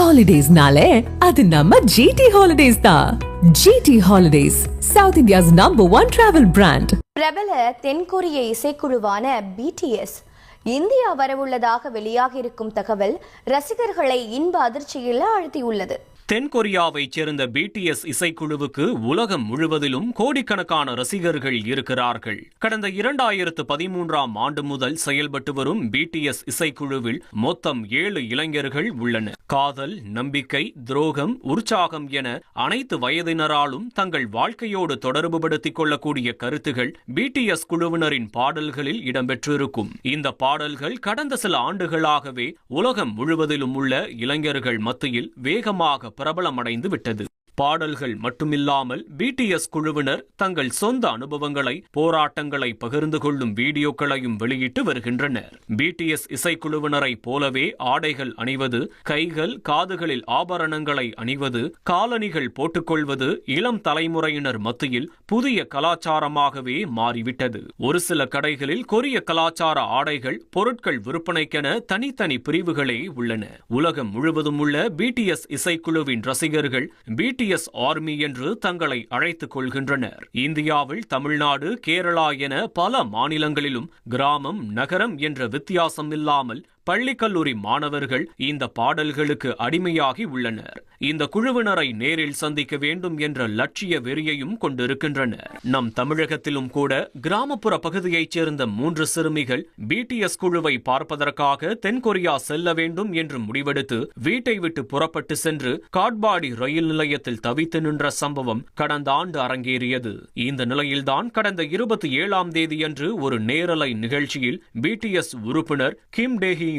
ஹாலிடேஸ்னாலே அது நம்ம ஜிடி ஹாலிடேஸ் தான். GT holidays, south India's #1 travel brand. பிரபல தென்கொரிய இசைக்குழுவான BTS இந்தியா வரவுள்ளதாக வெளியாகியிருக்கும் தகவல் ரசிகர்களை இன்ப அதிர்ச்சியில் ஆழ்த்தியுள்ளது. தென்கொரியாவைச் சேர்ந்த BTS இசைக்குழுவுக்கு உலகம் முழுவதிலும் கோடிக்கணக்கான ரசிகர்கள் இருக்கிறார்கள். கடந்த 2013ஆம் ஆண்டு முதல் செயல்பட்டு வரும் BTS இசைக்குழுவில் மொத்தம் 7 இளைஞர்கள் உள்ளனர். காதல், நம்பிக்கை, துரோகம், உற்சாகம் என அனைத்து வயதினராலும் தங்கள் வாழ்க்கையோடு தொடர்புபடுத்திக் கொள்ளக்கூடிய கருத்துகள் BTS குழுவினரின் பாடல்களில் இடம்பெற்றிருக்கும். இந்த பாடல்கள் கடந்த சில ஆண்டுகளாகவே உலகம் முழுவதிலும் உள்ள இளைஞர்கள் மத்தியில் வேகமாக பிரபலமடைந்து விட்டது. பாடல்கள் மட்டுமில்லாமல் BTS குழுவினர் தங்கள் சொந்த அனுபவங்களை, போராட்டங்களை பகிர்ந்து கொள்ளும் வீடியோக்களையும் வெளியிட்டு வருகின்றனர். BTS இசைக்குழுவினரை போலவே ஆடைகள் அணிவது, கைகள், காதுகளில் ஆபரணங்களை அணிவது, காலணிகள் போட்டுக்கொள்வது இளம் தலைமுறையினர் மத்தியில் புதிய கலாச்சாரமாகவே மாறிவிட்டது. ஒரு சில கடைகளில் கொரிய கலாச்சார ஆடைகள், பொருட்கள் விற்பனைக்கென தனித்தனி பிரிவுகளே உள்ளன. உலகம் முழுவதும் உள்ள BTS இசைக்குழுவின் ரசிகர்கள் BTS ஆர்மி என்று தங்களை அழைத்துக் கொள்கின்றனர். இந்தியாவில் தமிழ்நாடு, கேரளா என பல மாநிலங்களிலும் கிராமம், நகரம் என்ற வித்தியாசம் இல்லாமல் பள்ளி கல்லூரி மாணவர்கள் இந்த பாடல்களுக்கு அடிமையாகி உள்ளனர். இந்த குழுவினரை நேரில் சந்திக்க வேண்டும் என்ற லட்சிய வெறியையும் கொண்டிருக்கின்றனர். நம் தமிழகத்திலும் கூட கிராமப்புற பகுதியைச் சேர்ந்த 3 சிறுமிகள் BTS குழுவை பார்ப்பதற்காக தென்கொரியா செல்ல வேண்டும் என்று முடிவெடுத்து வீட்டை விட்டு புறப்பட்டு சென்று காட்பாடி ரயில் நிலையத்தில் தவித்து நின்ற சம்பவம் கடந்த ஆண்டு அரங்கேறியது. இந்த நிலையில்தான் கடந்த 27ஆம் தேதியன்று ஒரு நேரலை நிகழ்ச்சியில் BTS உறுப்பினர் கிம் டேஹி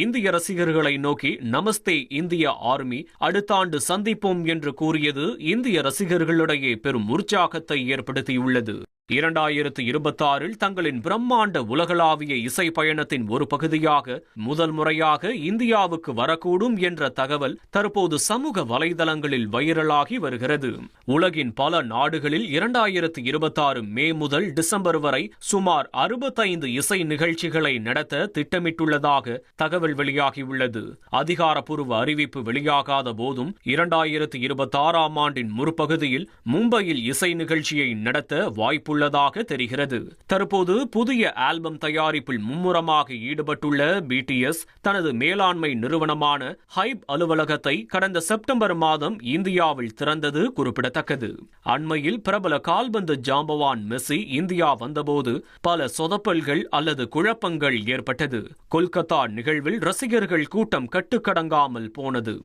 இந்திய ரசிகர்களை நோக்கி நமஸ்தே இந்திய ஆர்மி, அடுத்த ஆண்டு சந்திப்போம் என்று கூறியது இந்திய ரசிகர்களிடையே பெரும் உற்சாகத்தை ஏற்படுத்தியுள்ளது. 2026இல் தங்களின் பிரம்மாண்ட உலகளாவிய இசை பயணத்தின் ஒரு பகுதியாக முதல் முறையாக இந்தியாவுக்கு வரக்கூடும் என்ற தகவல் தற்போது சமூக வலைதளங்களில் வைரலாகி வருகிறது. உலகின் பல நாடுகளில் 2026 மே முதல் டிசம்பர் வரை சுமார் 65 இசை நிகழ்ச்சிகளை நடத்த திட்டமிட்டுள்ளதாக தகவல் வெளியாகியுள்ளது. அதிகாரப்பூர்வ அறிவிப்பு வெளியாகாத போதும் 2026ஆம் ஆண்டின் முற்பகுதியில் மும்பையில் இசை நிகழ்ச்சியை நடத்த வாய்ப்பு உள்ளதாக தெரிகிறது. தற்போது புதிய ஆல்பம் தயாரிப்பில் மும்முரமாக ஈடுபட்டுள்ள BTS தனது மேலாண்மை நிறுவனமான ஹைப் அலுவலகத்தை கடந்த செப்டம்பர் மாதம் இந்தியாவில் திறந்தது குறிப்பிடத்தக்கது. அண்மையில் பிரபல கால்பந்து ஜாம்பவான் மெஸ்ஸி இந்தியா வந்தபோது பல சொதப்பல்கள் அல்லது குழப்பங்கள் ஏற்பட்டது. கொல்கத்தா நிகழ்வில் ரசிகர்கள் கூட்டம் கட்டுக்கடங்காமல் போனது.